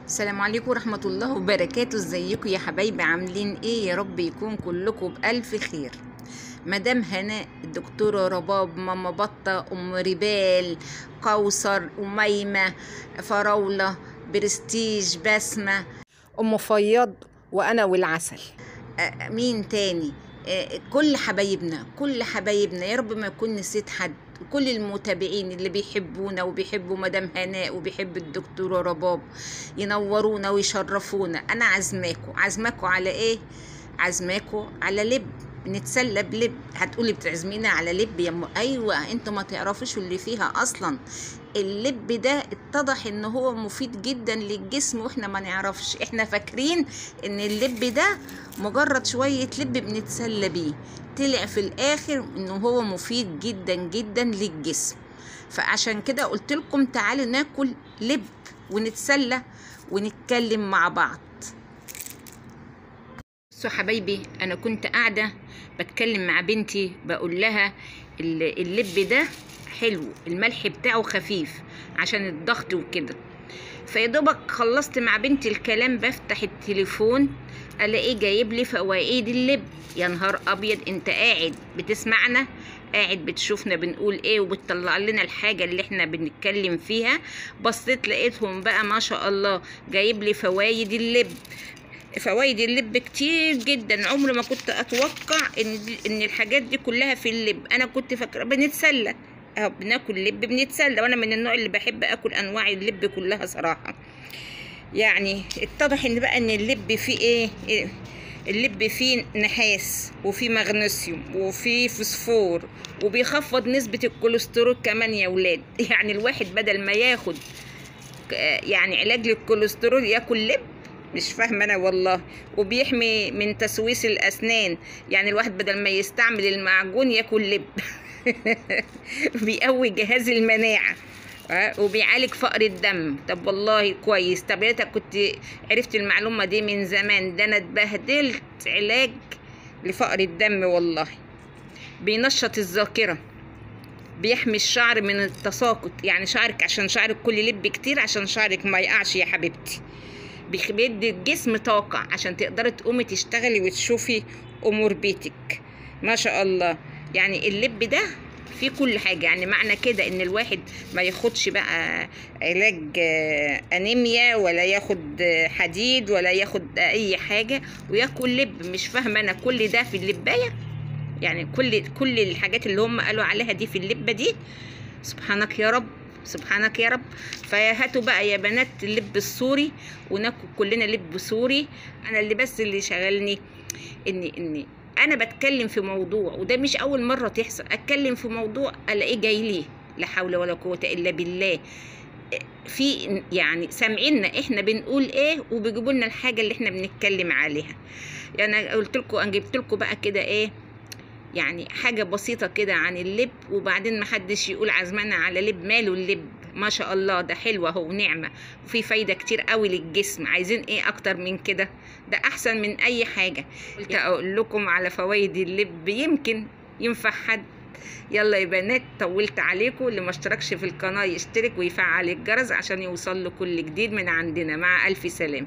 السلام عليكم ورحمة الله وبركاته. ازيكم يا حبايبي؟ عاملين ايه؟ يا رب يكون كلكم بألف خير. مدام هناء، الدكتورة رباب، ماما بطة، ام ريبال، كوثر، أميمة، فراولة، برستيج، بسمة، ام فياض، وانا والعسل. مين تاني؟ كل حبايبنا يا رب ما يكون نسيت حد. كل المتابعين اللي بيحبونا وبيحبوا مدام هناء وبيحبوا الدكتورة رباب ينورونا ويشرفونا. انا عزماكوا على ايه؟ عزماكوا على لب، نتسلى بلب. هتقولي بتعزمينا على لب يا ايوه، انتوا ما تعرفوش اللي فيها اصلا. اللب ده اتضح ان هو مفيد جدا للجسم واحنا ما نعرفش. احنا فاكرين ان اللب ده مجرد شوية لب بنتسلى بيه، طلع في الاخر انه هو مفيد جدا جدا للجسم. فعشان كده قلت لكم تعالوا ناكل لب ونتسلى ونتكلم مع بعض. حبايبي، انا كنت قاعدة بتكلم مع بنتي بقول لها اللب ده حلو، الملح بتاعه خفيف عشان الضغط وكده. فيدوبك خلصت مع بنتي الكلام بفتح التليفون الاقيه جايب لي فوائد اللب. يا نهار ابيض، انت قاعد بتسمعنا، قاعد بتشوفنا بنقول ايه وبتطلع لنا الحاجة اللي احنا بنتكلم فيها. بصيت لقيتهم بقى ما شاء الله جايب لي فوائد اللب. فوائد اللب كتير جدا، عمري ما كنت اتوقع ان الحاجات دي كلها في اللب. انا كنت فاكره بنتسلى اهو، بناكل لب بنتسلى، وانا من النوع اللي بحب اكل انواع اللب كلها صراحه. يعني اتضح ان بقى ان اللب فيه ايه؟ اللب فيه نحاس وفيه مغنيسيوم وفيه فوسفور وبيخفض نسبه الكوليسترول كمان يا ولاد. يعني الواحد بدل ما ياخد يعني علاج للكوليسترول ياكل لب، مش فاهمه انا والله. وبيحمي من تسويس الاسنان، يعني الواحد بدل ما يستعمل المعجون ياكل لب. بيقوي جهاز المناعه وبيعالج فقر الدم. طب والله كويس. طب يا ريتك كنت عرفت المعلومه دي من زمان، ده انا اتبهدلت علاج لفقر الدم والله. بينشط الذاكره، بيحمي الشعر من التساقط، يعني شعرك عشان شعرك كل لب كتير عشان شعرك ما يقعش يا حبيبتي. بيدي الجسم طاقة عشان تقدري تقومي تشتغلي وتشوفي امور بيتك. ما شاء الله. يعني اللب ده فيه كل حاجة. يعني معنى كده ان الواحد ما ياخدش بقى علاج انيميا ولا ياخد حديد ولا ياخد اي حاجة وياكل لب. مش فاهمة انا كل ده في اللباية؟ يعني كل الحاجات اللي هم قالوا عليها دي في اللبة دي. سبحانك يا رب، سبحانك يا رب. فهاتوا بقى يا بنات اللب السوري وناكل كلنا لب سوري. انا اللي شغلني اني انا بتكلم في موضوع، وده مش اول مره تحصل. اتكلم في موضوع الاقيه جاي لي، لا حول ولا قوه الا بالله. في يعني سامعيننا احنا بنقول ايه وبيجيبوا لنا الحاجه اللي احنا بنتكلم عليها. يعني قلت لكم، انا جبت لكم بقى كده ايه، يعني حاجة بسيطة كده عن اللب. وبعدين محدش يقول عزمنا على لب، ماله اللب؟ ما شاء الله ده حلو اهو، نعمة وفي فايدة كتير قوي للجسم. عايزين ايه اكتر من كده؟ ده احسن من اي حاجة. قلت اقول لكم على فوائد اللب يمكن ينفع حد. يلا يا بنات، طولت عليكم. اللي ما اشتركش في القناة يشترك ويفعل الجرس عشان يوصل له كل جديد من عندنا. مع الف سلامة.